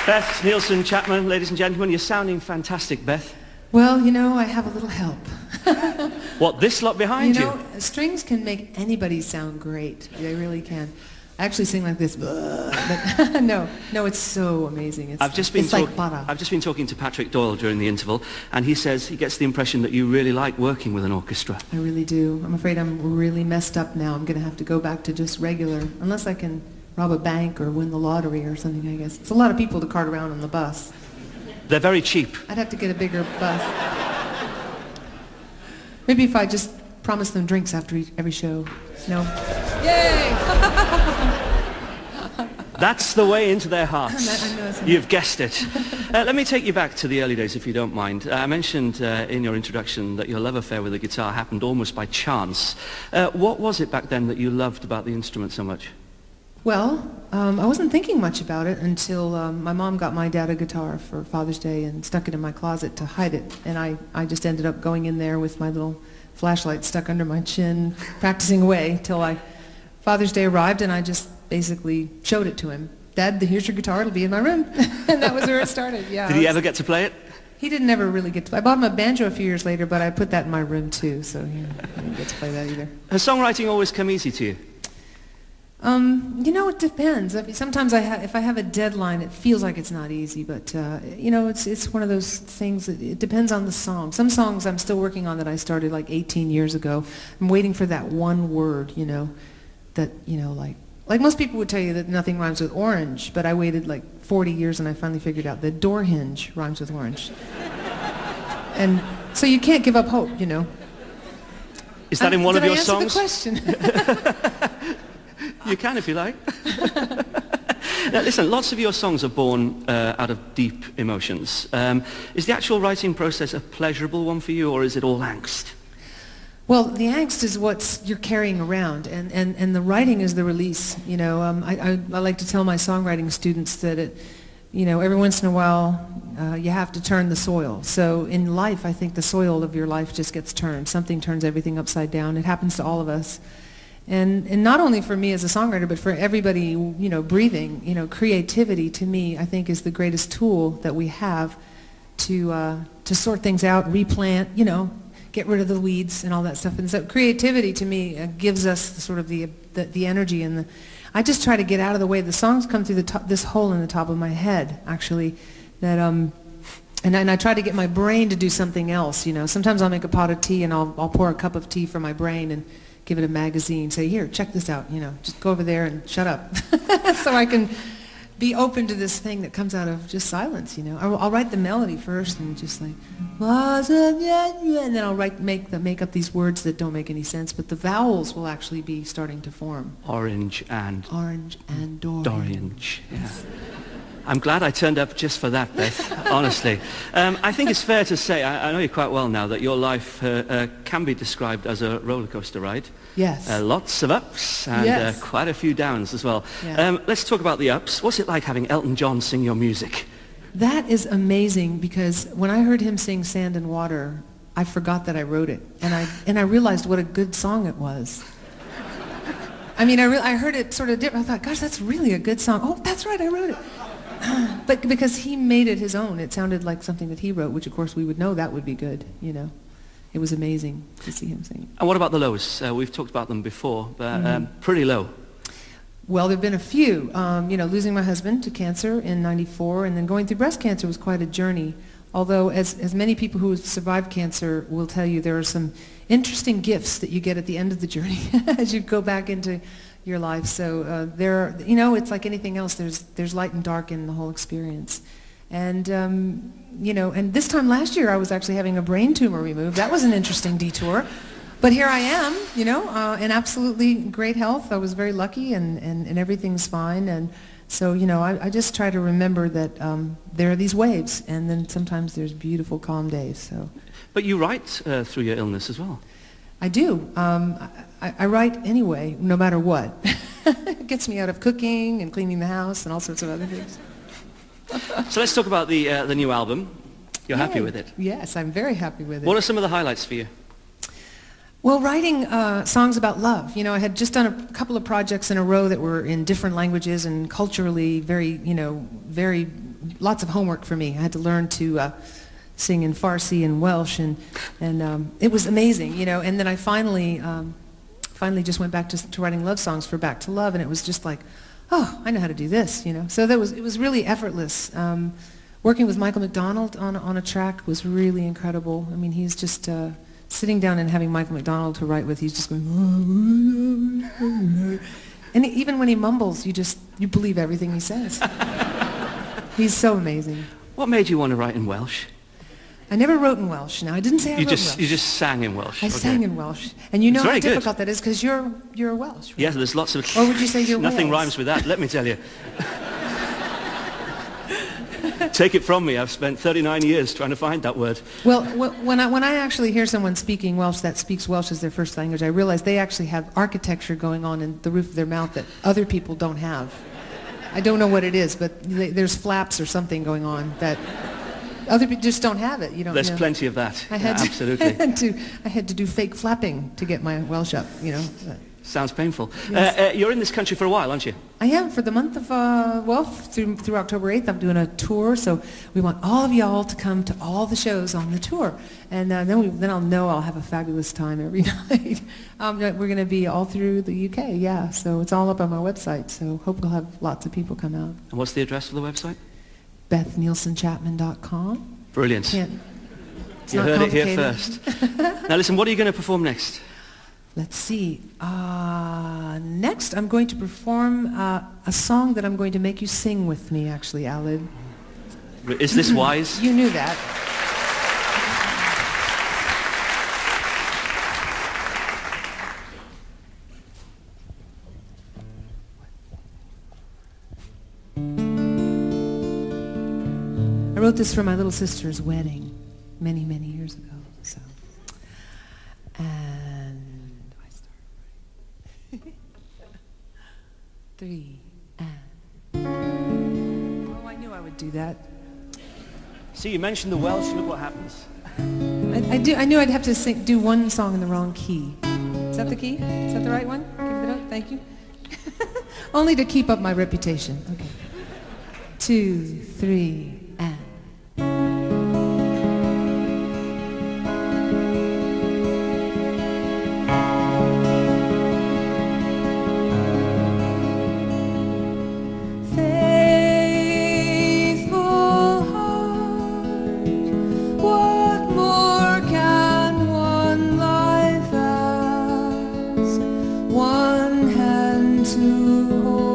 Beth Nielson Chapman, ladies and gentlemen, you're sounding fantastic, Beth. Well, you know, I have a little help. What, this lot behind you? You know, strings can make anybody sound great. They really can. I actually sing like this, but no, it's so amazing. It's like para. I've just been talking to Patrick Doyle during the interval, and he says he gets the impression that you really like working with an orchestra. I really do. I'm afraid I'm really messed up now. I'm going to have to go back to just regular, unless I can rob a bank or win the lottery or something, I guess. It's a lot of people to cart around on the bus. They're very cheap. I'd have to get a bigger bus. Maybe if I just promise them drinks after every show. No? Yay! That's the way into their hearts. I know. You've guessed it. Let me take you back to the early days, if you don't mind. I mentioned in your introduction that your love affair with the guitar happened almost by chance. What was it back then that you loved about the instrument so much? Well, I wasn't thinking much about it until my mom got my dad a guitar for Father's Day and stuck it in my closet to hide it. And I just ended up going in there with my little flashlight stuck under my chin, practicing away till Father's Day arrived, and I just basically showed it to him. Dad, here's your guitar, it'll be in my room. And that was where it started, yeah. Did he ever get to play it? He didn't ever really get to play. I bought him a banjo a few years later, but I put that in my room too, so he didn't get to play that either. Has songwriting always come easy to you? You know, it depends. I mean, sometimes if I have a deadline, it feels like it's not easy, but you know, it's one of those things that it depends on the song. Some songs I'm still working on that I started like 18 years ago. I'm waiting for that one word, you know, that, you know, like most people would tell you that nothing rhymes with orange, but I waited like 40 years and I finally figured out that door hinge rhymes with orange. And so you can't give up hope, you know. Is that in one of your songs? Did I answer the question? You can if you like. Now listen, lots of your songs are born out of deep emotions. Is the actual writing process a pleasurable one for you, or is it all angst? Well, the angst is what you're carrying around, and the writing is the release. You know, I like to tell my songwriting students that you know, every once in a while you have to turn the soil. So in life, I think the soil of your life just gets turned. Something turns everything upside down. It happens to all of us. And not only for me as a songwriter, but for everybody, you know, breathing, you know, creativity to me, I think, is the greatest tool that we have to sort things out, replant, you know, get rid of the weeds and all that stuff. And so creativity to me gives us the sort of the energy, and I just try to get out of the way. The songs come through this hole in the top of my head, actually, that and I try to get my brain to do something else, you know. Sometimes I'll make a pot of tea and I'll pour a cup of tea for my brain and give it a magazine, say, here, check this out, you know, just go over there and shut up. So I can be open to this thing that comes out of just silence, you know. I'll write the melody first and just like, and then I'll make up these words that don't make any sense, but the vowels will actually be starting to form. Orange and Doriange. Yeah. I'm glad I turned up just for that, Beth, honestly. I think it's fair to say, I know you quite well now, that your life can be described as a roller coaster ride. Yes. Lots of ups and yes. Quite a few downs as well. Yeah. Let's talk about the ups. What's it like having Elton John sing your music? That is amazing, because when I heard him sing Sand and Water, I forgot that I wrote it. And I realized what a good song it was. I mean, I heard it sort of different. I thought, gosh, that's really a good song. Oh, that's right, I wrote it. But because he made it his own, it sounded like something that he wrote, which of course we would know that would be good, you know. It was amazing to see him sing. And what about the lows? We've talked about them before, but pretty low. Well, there have been a few. You know, losing my husband to cancer in '94, and then going through breast cancer was quite a journey. Although, as many people who have survived cancer will tell you, there are some interesting gifts that you get at the end of the journey as you go back into your life. So you know, it's like anything else. There's light and dark in the whole experience. And you know, and this time last year I was actually having a brain tumor removed. That was an interesting detour. But here I am, you know, in absolutely great health. I was very lucky, and everything's fine. And so, you know, I just try to remember that there are these waves, and then sometimes there's beautiful, calm days. So. But you write through your illness as well. I do. I write anyway, no matter what. It gets me out of cooking and cleaning the house and all sorts of other things. So let's talk about the new album. You're happy with it? Yes, I'm very happy with it. What are some of the highlights for you? Well, writing songs about love. You know, I had just done a couple of projects in a row that were in different languages and culturally very, you know, very lots of homework for me. I had to learn to sing in Farsi and Welsh, and it was amazing, you know. And then I finally just went back to writing love songs for Back to Love, and it was just like, oh, I know how to do this, you know. So it was really effortless. Working with Michael McDonald on a track was really incredible. I mean, he's just sitting down and having Michael McDonald to write with. He's just going, and even when he mumbles, you believe everything he says. He's so amazing. What made you want to write in Welsh? I never wrote in Welsh. No, I didn't say I wrote in Welsh. You just sang in Welsh. I sang in Welsh. And you know how difficult that is because you're Welsh, right? Yes, there's lots of... Or would you say you're Nothing Wales? rhymes with that, let me tell you. Take it from me, I've spent 39 years trying to find that word. Well, when I actually hear someone speaking Welsh that speaks Welsh as their first language, I realize they actually have architecture going on in the roof of their mouth that other people don't have. I don't know what it is, but there's flaps or something going on that... Other people just don't have it. You don't. There's plenty of that. Absolutely. I had to do fake flapping to get my Welsh up. You know. Sounds painful. Yes. You're in this country for a while, aren't you? I am for the month of through October 8th. I'm doing a tour, so we want all of y'all to come to all the shows on the tour, and then I'll know I'll have a fabulous time every night. We're going to be all through the UK. Yeah. So it's all up on my website. So hope we'll have lots of people come out. And what's the address of the website? BethNielsonChapman.com. Brilliant. You heard it here first. Now listen, what are you going to perform next? Let's see. Next I'm going to perform a song that I'm going to make you sing with me, actually, Alid. Is this wise? You knew that. I wrote this for my little sister's wedding many, many years ago. So, and I start. 3 and. Oh, I knew I would do that. See, you mentioned the Welsh. Look what happens. I knew I'd have to do one song in the wrong key. Is that the key? Is that the right one? Give it up. Thank you. Only to keep up my reputation. Okay. 2, 3. One hand to hold.